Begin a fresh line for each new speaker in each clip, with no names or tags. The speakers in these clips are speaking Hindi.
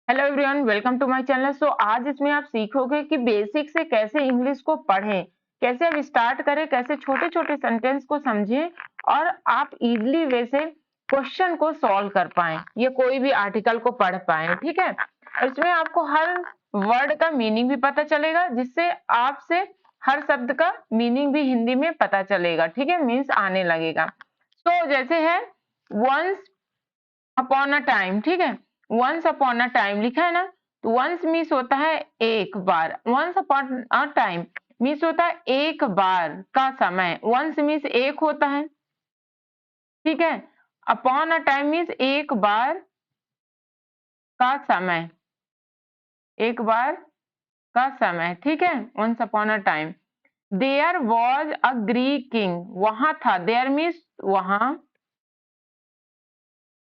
Hello everyone, welcome to my channel. आज इसमें आप सीखोगे कि बेसिक से कैसे इंग्लिश को पढ़ें, कैसे अब स्टार्ट करें, कैसे छोटे छोटे सेंटेंस को समझें और आप इजीली वे से क्वेश्चन को सॉल्व कर पाएं, ये कोई भी आर्टिकल को पढ़ पाएं। ठीक है, इसमें आपको हर वर्ड का मीनिंग भी पता चलेगा, जिससे आपसे हर शब्द का मीनिंग भी हिंदी में पता चलेगा। ठीक है, मीन्स आने लगेगा। जैसे है वंस अपॉन अ टाइम। ठीक है, वंस अपॉन अ टाइम लिखा है ना, तो वंस मीन्स होता है एक बार, once upon a time means होता है एक बार का समय, वंस मीन्स एक होता है। ठीक है, अपॉन अ टाइम मीन्स एक बार का समय, एक बार का समय। ठीक है, once upon a time there was a Greek king, वहां था, देयर मीन्स वहां।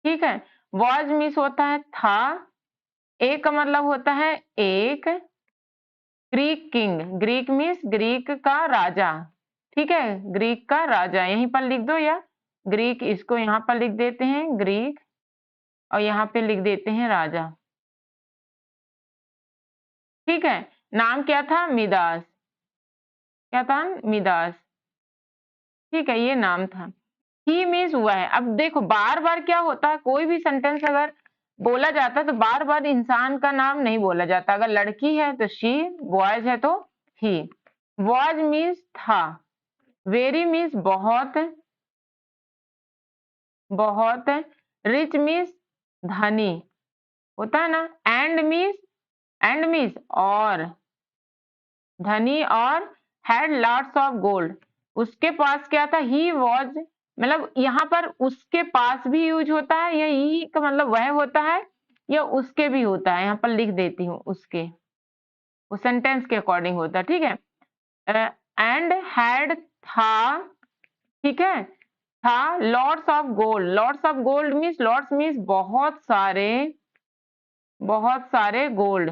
ठीक है, वॉज मीन्स होता है था, एक का मतलब होता है एक, Greek king, Greek means Greek का राजा। ठीक है, ग्रीक का राजा यहीं पर लिख दो, या ग्रीक इसको यहां पर लिख देते हैं ग्रीक, और यहां पे लिख देते हैं राजा। ठीक है, नाम क्या था? मिदास। क्या था? मिदास। ठीक है, ये नाम था। ही मीन्स हुआ है। अब देखो बार बार क्या होता है, कोई भी सेंटेंस अगर बोला जाता है तो बार बार इंसान का नाम नहीं बोला जाता। अगर लड़की है तो शी, बॉयज है तो ही। वॉज मीन्स था, वेरी मीन्स बहुत, बहुत, रिच मीन्स धनी होता है ना, एंड मीन्स और, धनी, और हैड लॉट्स ऑफ गोल्ड, उसके पास क्या था? ही वॉज, मतलब यहाँ पर उसके पास भी यूज होता है, या ही का मतलब वह होता है, या उसके भी होता है। यहाँ पर लिख देती हूँ उसके, वो सेंटेंस के अकॉर्डिंग होता है। ठीक है, एंड हैड था। ठीक है, था lots of gold, lots of gold means, lots means बहुत सारे, बहुत सारे गोल्ड,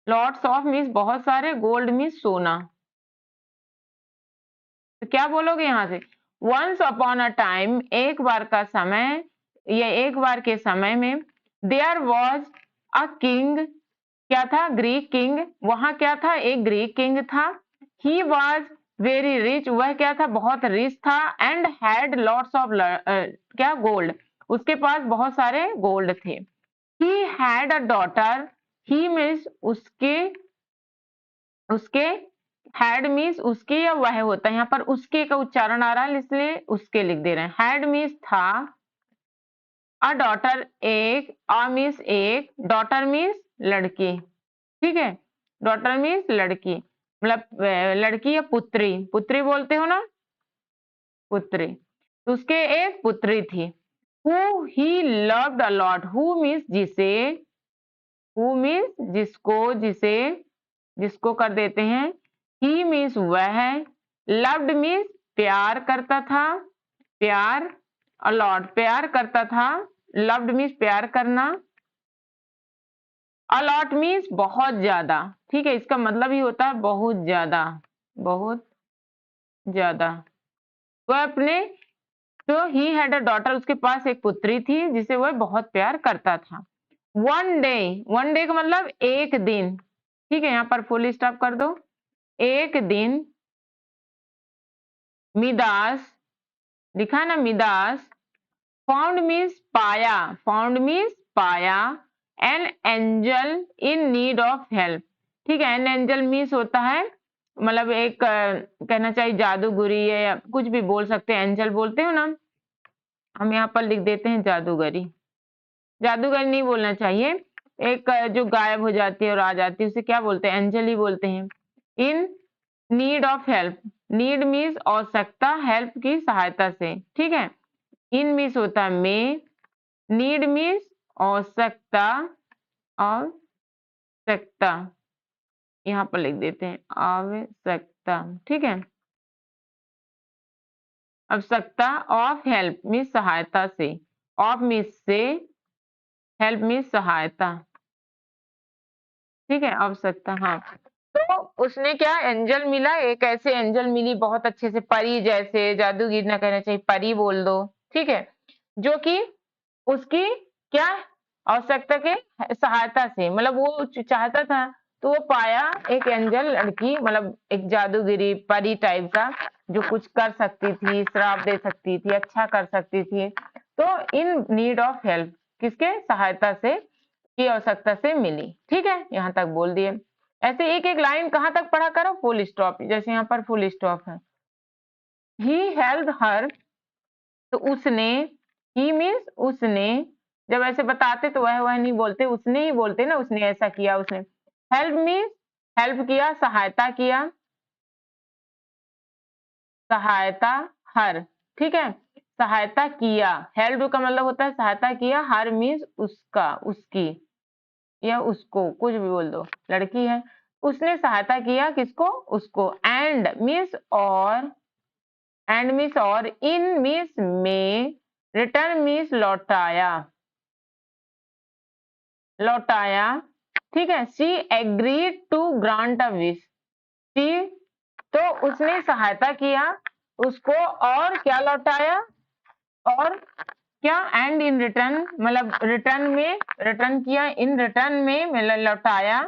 लॉट्स ऑफ मीन्स बहुत सारे, गोल्ड मीन्स सोना। तो क्या बोलोगे यहां से? वंस अपॉन अ टाइम, एक बार का समय, या एक बार के समय में, देयर वॉज अ किंग, क्या था? ग्रीक किंग, वहां क्या था? एक ग्रीक किंग था। ही वॉज वेरी रिच, वह क्या था? बहुत रिच था। एंड हैड लॉट्स ऑफ क्या? गोल्ड, उसके पास बहुत सारे गोल्ड थे। He had a daughter, he means उसके, उसके, हैड मीन्स उसके या वह होता है, यहाँ पर उसके का उच्चारण आ रहा है इसलिए उसके लिख दे रहे हैं। हैड मीन्स था, अ डॉटर एक, अ मीन्स एक, डॉटर मीन्स लड़की। ठीक है, डॉटर मीन्स लड़की, मतलब लड़की या पुत्री, पुत्री बोलते हो ना, पुत्री। तो उसके एक पुत्री थी। Who he loved a lot, who means जिसे, हु मीन्स जिसको, जिसे, जिसको कर देते हैं। ही मीन्स वह, लव्ड मीन्स प्यार करता था, प्यार, अलॉट प्यार करता था, लव्ड मीन्स प्यार करना, अलॉट मीन्स बहुत ज्यादा। ठीक है, इसका मतलब ही होता है बहुत ज्यादा, बहुत ज्यादा। वह अपने, तो ही हैड अ डॉटर, उसके पास एक पुत्री थी जिसे वह बहुत प्यार करता था। वन डे, वन डे का मतलब एक दिन। ठीक है, यहाँ पर फुल स्टॉप कर दो। एक दिन, मिदास लिखा है ना, मिदास, फाउंड मीन्स पाया, फाउंड मीन्स पाया, an angel in need of help. ठीक है, एन एंजल मीन्स होता है, मतलब एक कहना चाहिए जादूगरी है, या कुछ भी बोल सकते हैं, एंजल बोलते हो ना, हम यहाँ पर लिख देते हैं जादूगरी। जादूगरी नहीं बोलना चाहिए, एक जो गायब हो जाती है और आ जाती है उसे क्या बोलते हैं? एंजल ही बोलते हैं। In need of help, need means आवश्यकता, हेल्प की सहायता से। ठीक है, इन मीन्स होता है में, नीड मीन्स आवश्यकता, आवश्यकता, यहाँ पर लिख देते हैं आवश्यकता। ठीक है, आवश्यकता ऑफ हेल्प मीन्स सहायता से, ऑफ मीन्स से, हेल्प मीन्स सहायता। ठीक है, आवश्यकता, हाँ। तो उसने क्या, एंजल मिला, एक ऐसे एंजल मिली बहुत अच्छे से, परी जैसे, जादूगिर ना कहना चाहिए, परी बोल दो। ठीक है, जो कि उसकी क्या, आवश्यकता के सहायता से, मतलब वो चाहता था तो वो पाया एक एंजल लड़की, मतलब एक जादूगिरी परी टाइप का, जो कुछ कर सकती थी, श्राप दे सकती थी, अच्छा कर सकती थी। तो इन नीड ऑफ हेल्प, किसके सहायता से, की आवश्यकता से मिली। ठीक है, यहाँ तक बोल दिए। ऐसे एक एक लाइन कहाँ तक पढ़ा करो, फुल स्टॉप, जैसे यहाँ पर फुल स्टॉप है। ही हेल्प हर, तो उसने, ही मीन्स उसने, जब ऐसे बताते तो वह नहीं बोलते, उसने ही बोलते ना, उसने ऐसा किया, उसने। हेल्प मीन्स हेल्प किया, सहायता किया, सहायता हर। ठीक है, सहायता किया, हेल्प का मतलब होता है सहायता किया, हर मीन्स उसका, उसकी या उसको, कुछ भी बोल दो, लड़की है। उसने सहायता किया किसको, उसको। एंड मीन्स और, एंड मीन्स और, इन मीन्स में, रिटर्न मीन्स लौटाया, लौटाया। ठीक है, she agreed to grant a wish, she, तो उसने सहायता किया उसको, और क्या लौटाया, और क्या, एंड इन रिटर्न, मतलब रिटर्न में, रिटर्न किया, इन रिटर्न में मतलब लौटाया।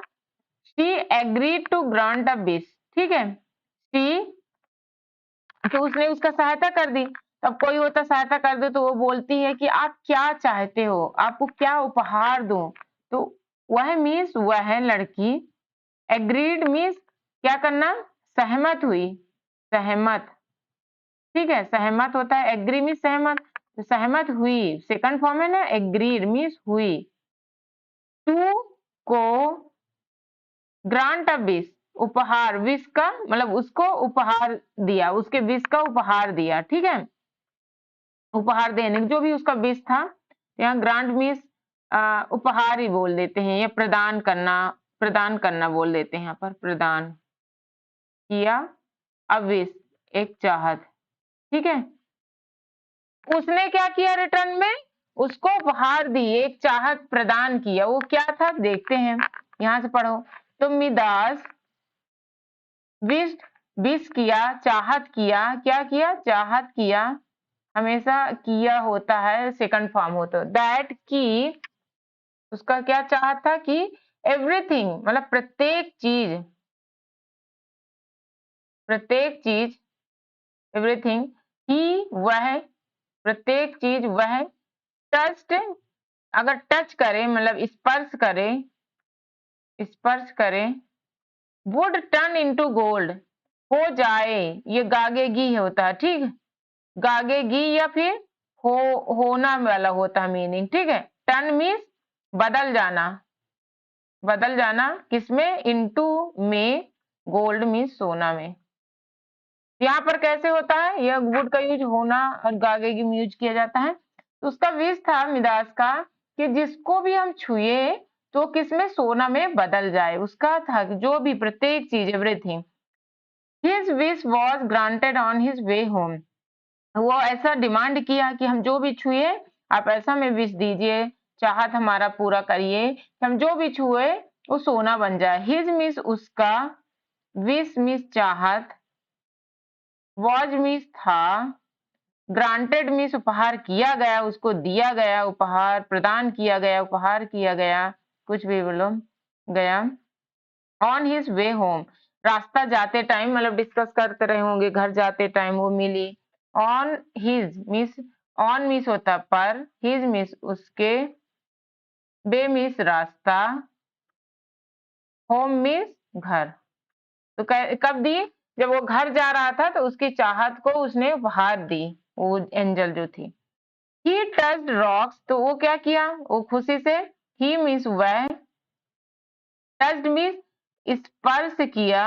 She agreed to grant a wish. ठीक है, शी, तो उसने उसका सहायता कर दी। तब कोई होता सहायता कर दे तो वो बोलती है कि आप क्या चाहते हो, आपको क्या उपहार दूं। तो वह मीन्स वह लड़की, एग्रीड मीन्स क्या करना, सहमत हुई, सहमत। ठीक है, सहमत होता है, एग्री मीन्स सहमत, तो सहमत हुई, सेकंड फॉर्म है ना, एग्रीड मीन्स हुई। टू को ग्रांट अ विश, उपहार, विश का मतलब उसको उपहार दिया, उसके विश का उपहार दिया। ठीक है, उपहार देने, जो भी उसका विश था, यहाँ ग्रांट मीन्स उपहार ही बोल देते हैं, या प्रदान करना, प्रदान करना बोल देते हैं यहाँ पर, प्रदान किया, अ विश, एक चाहत। ठीक है, उसने क्या किया रिटर्न में, उसको उपहार दी, एक चाहत प्रदान किया, वो क्या था देखते हैं, यहां से पढ़ो। तो मिदास विश, विश किया, चाहत किया, क्या किया, चाहत किया, हमेशा किया होता है, सेकंड फॉर्म होता है, दैट की, उसका क्या चाहत था कि एवरीथिंग, मतलब प्रत्येक चीज, प्रत्येक चीज, एवरीथिंग, ही वह, प्रत्येक चीज वह, टच्ड, अगर टच करे मतलब स्पर्श करे, स्पर्श करे, वुड टर्न इनटू गोल्ड, हो जाए, ये गागेगी होता है। ठीक है, गागेगी या फिर हो, होना वाला होता है मीनिंग। ठीक है, टर्न मीन्स बदल जाना, बदल जाना किसमें, इनटू में, गोल्ड मीन्स सोना में। यहाँ पर कैसे होता है, यह वुड का यूज होना और गागेगी में यूज किया जाता है। तो उसका विश था मिदास का कि जिसको भी हम छुए तो किसमें, सोना में बदल जाए, उसका था कि जो भी प्रत्येक चीज, everything. His wish was granted on his way home, वो ऐसा डिमांड किया कि हम जो भी छुए, आप ऐसा में विश दीजिए, चाहत हमारा पूरा करिए कि हम जो भी छुए वो सोना बन जाए। हिज मिस उसका, विश मिस चाहत, वॉज मिस था, ग्रांटेड मीन्स उपहार किया गया, उसको दिया गया, उपहार प्रदान किया गया, उपहार किया गया, कुछ भी बोलो, गया। ऑन हिज वे होम, रास्ता जाते टाइम, मतलब डिस्कस करते रहे होंगे, घर जाते टाइम वो मिली। On his means, on means होता पर, हिज मिस उसके, वे मिस रास्ता, होम मिस घर। तो कब दी, जब वो घर जा रहा था तो उसकी चाहत को उसने उपहार दी, वो एंजल जो थी। He touched rocks, तो वो क्या किया, वो खुशी से, he मीन्स वह, touched मीन्स स्पर्श किया,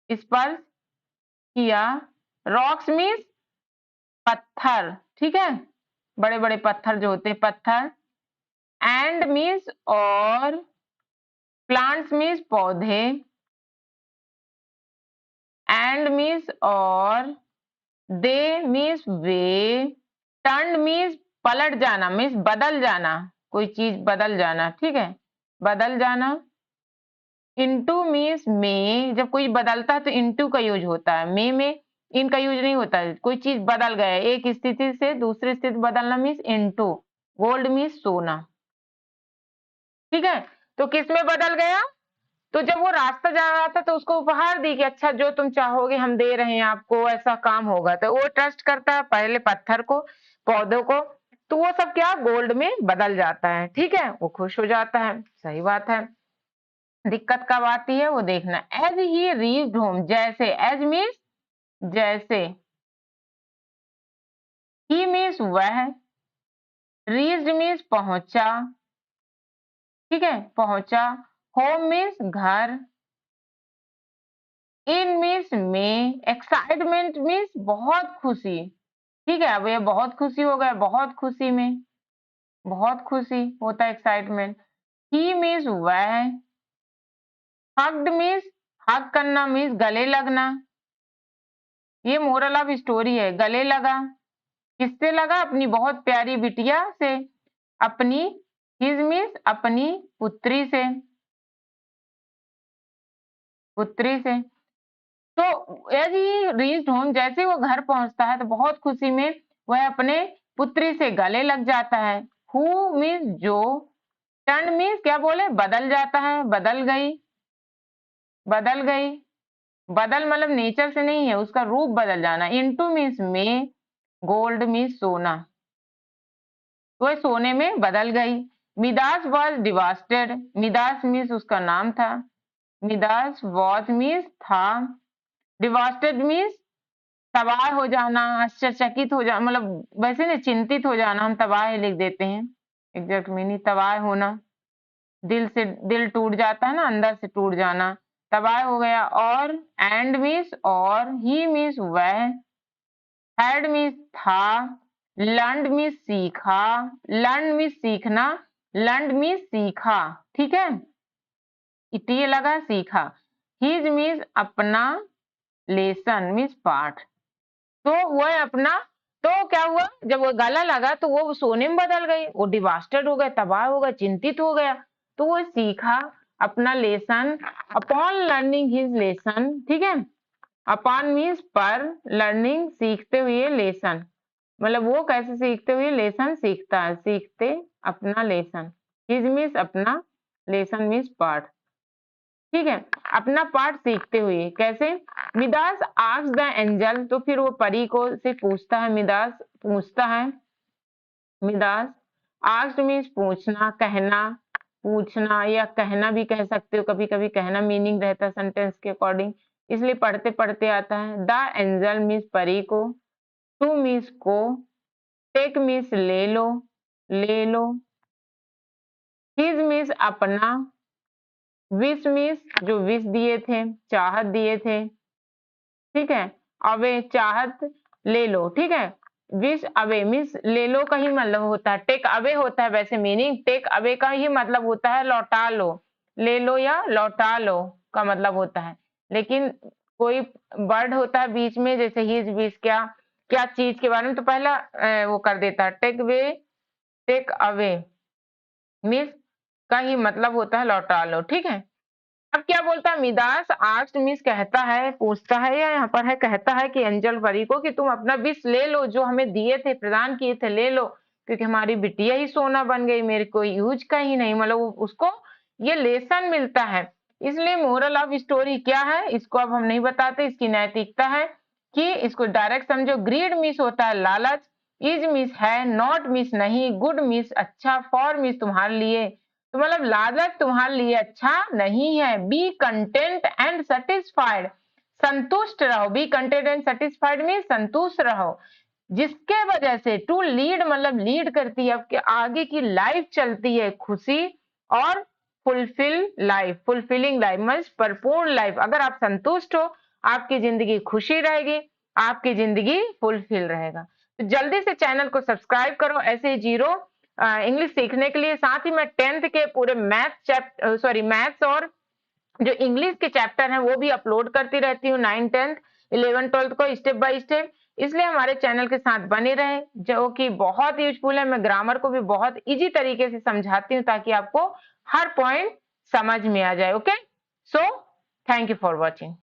स्पर्श किया, rocks मीन्स पत्थर। ठीक है, बड़े बड़े पत्थर जो होते हैं, पत्थर। एंड मीन्स और, प्लांट्स मीन्स पौधे, एंड मीन्स और, दे मीन्स वे, टर्न मीन्स पलट जाना, मीन्स बदल जाना, कोई चीज बदल जाना। ठीक है, बदल जाना। इनटू मीन्स में, जब कोई बदलता है तो इनटू का यूज होता है, में इनका यूज नहीं होता है। कोई चीज बदल गया, एक स्थिति से दूसरी स्थिति बदलना मीन्स इनटू। गोल्ड मीन्स सोना, ठीक है, तो किस में बदल गया? तो जब वो रास्ता जा रहा था तो उसको उपहार दी कि अच्छा जो तुम चाहोगे हम दे रहे हैं आपको, ऐसा काम होगा। तो वो ट्रस्ट करता है पहले पत्थर को, पौधों को, तो वो सब क्या गोल्ड में बदल जाता है। ठीक है, वो खुश हो जाता है। सही बात है। दिक्कत कब आती है वो देखना। एज ही रीच्ड होम, जैसे, एज मीन्स जैसे, ही मीन्स वह, रीच्ड मीन्स पहुंचा, ठीक है, पहुंचा, होम मीन्स घर, इन मीन्स में, एक्साइटमेंट मीन्स बहुत खुशी। ठीक है, अब ये बहुत खुशी हो गया, बहुत खुशी में, बहुत खुशी होता है एक्साइटमेंट। ही मीन्स वह, हग्ड मीन्स, हग करना मीन्स गले लगना। ये मोरल ऑफ स्टोरी है, गले लगा। किससे लगा? अपनी बहुत प्यारी बिटिया से, अपनी, हिज मीन्स अपनी पुत्री से, पुत्री से। तो एज ही रीच्ड होम, जैसे वो घर पहुंचता है तो बहुत खुशी में वह अपने पुत्री से गले लग जाता है। हु मीन्स जो, टर्न मीन्स क्या बोले? बदल जाता है, बदल गई, बदल गई। बदल मतलब नेचर से नहीं है, उसका रूप बदल जाना। इनटू मीन्स में, गोल्ड मीन्स सोना, वह सोने में बदल गई। Midas was devastated, Midas means उसका नाम था, मिदास वॉज मीन्स था, डिवास्टेड मीन्स तबाह हो जाना, आश्चर्यचकित हो जाना, मतलब वैसे ना चिंतित हो जाना, हम तबाह लिख देते हैं, एग्जैक्ट मीनिंग तबाह होना, दिल से, दिल टूट जाता है ना, अंदर से टूट जाना, तबाह हो गया। और एंड मीन्स और, ही मीन्स वह, हैड मीन्स था, लर्नड मीन्स सीखा, लर्न मीन्स सीखना, लर्नड मीन्स सीखा। ठीक है, ये लगा सीखा। हिज मीन्स अपना, लेसन मीन्स पाठ। तो वह अपना, तो क्या हुआ जब वो गला लगा तो वो सोने में बदल गई, वो डिवास्टेड हो गया, तबाह हो गया, चिंतित हो गया। तो वो सीखा अपना lesson, upon learning his lesson. ठीक है, अपॉन मीन्स पर, लर्निंग सीखते हुए, लेसन मतलब वो कैसे सीखते हुए, लेसन सीखता है, सीखते अपना लेसन। हिज मीन्स अपना, लेसन मीन्स पाठ। ठीक है, अपना पाठ सीखते हुए कैसे? मिदास आस्क्स द एंजल, तो फिर वो परी को से पूछता है, मिदास पूछता है, मिदास आस्क्ड मीन्स पूछना, कहना, पूछना या कहना भी कह सकते हो, कभी कभी कहना मीनिंग रहता है सेंटेंस के अकॉर्डिंग, इसलिए पढ़ते पढ़ते आता है। द एंजल मीन्स परी को, टू मीन्स को, टेक मीन्स ले लो, ले लो, हिज मीन्स अपना, विश मीन्स जो विश दिए थे, चाहत दिए थे। ठीक है, अवे चाहत, ले लो। ठीक है, विश अवे मीन्स ले लो का ही मतलब होता है, टेक अवे होता है वैसे मीनिंग, टेक अवे का ही मतलब होता है लौटा लो, ले लो या लौटा लो का मतलब होता है। लेकिन कोई वर्ड होता है बीच में, जैसे हिज विश, क्या क्या चीज के बारे में, तो पहला वो कर देता है, टेक वे, टेक अवे मीन्स का ही मतलब होता है लौटा लो। ठीक है, अब क्या बोलता है? मिदास आस्क्ड मीन्स कहता है, पूछता है, या यहाँ पर है कहता है कि एंजल परी को कि तुम अपना विश ले लो, जो हमें दिए थे, प्रदान किए थे, ले लो, क्योंकि हमारी बिटिया ही सोना बन गई, मेरे को यूज का ही नहीं, मतलब उसको ये लेसन मिलता है। इसलिए मोरल ऑफ स्टोरी क्या है, इसको अब हम नहीं बताते, इसकी नैतिकता है कि इसको डायरेक्ट समझो। ग्रीड मिस होता है लालच, इज मिस है, नॉट मिस नहीं, गुड मिस अच्छा, फॉर मिस तुम्हारे लिए, तो मतलब लालच तुम्हारे लिए अच्छा नहीं है। बी कंटेंट एंड सेटिस्फाइड, संतुष्ट रहो, बी कंटेंट एंड सेटिस्फाइड में संतुष्ट रहो, जिसके वजह से, टू लीड मतलब लीड करती है, आपके आगे की लाइफ चलती है खुशी और फुलफिल लाइफ, फुलफिलिंग लाइफ मतलब परिपूर्ण लाइफ। अगर आप संतुष्ट हो, आपकी जिंदगी खुशी रहेगी, आपकी जिंदगी फुलफिल रहेगा। तो जल्दी से चैनल को सब्सक्राइब करो ऐसे जीरो इंग्लिश सीखने के लिए। साथ ही मैं 10th के पूरे मैथ्स और जो इंग्लिश के चैप्टर हैं वो भी अपलोड करती रहती हूँ, 9, 10, 11, 12 को स्टेप बाय स्टेप। इसलिए हमारे चैनल के साथ बने रहे, जो कि बहुत यूजफुल है। मैं ग्रामर को भी बहुत इजी तरीके से समझाती हूँ ताकि आपको हर पॉइंट समझ में आ जाए। Okay, so thank you for watching.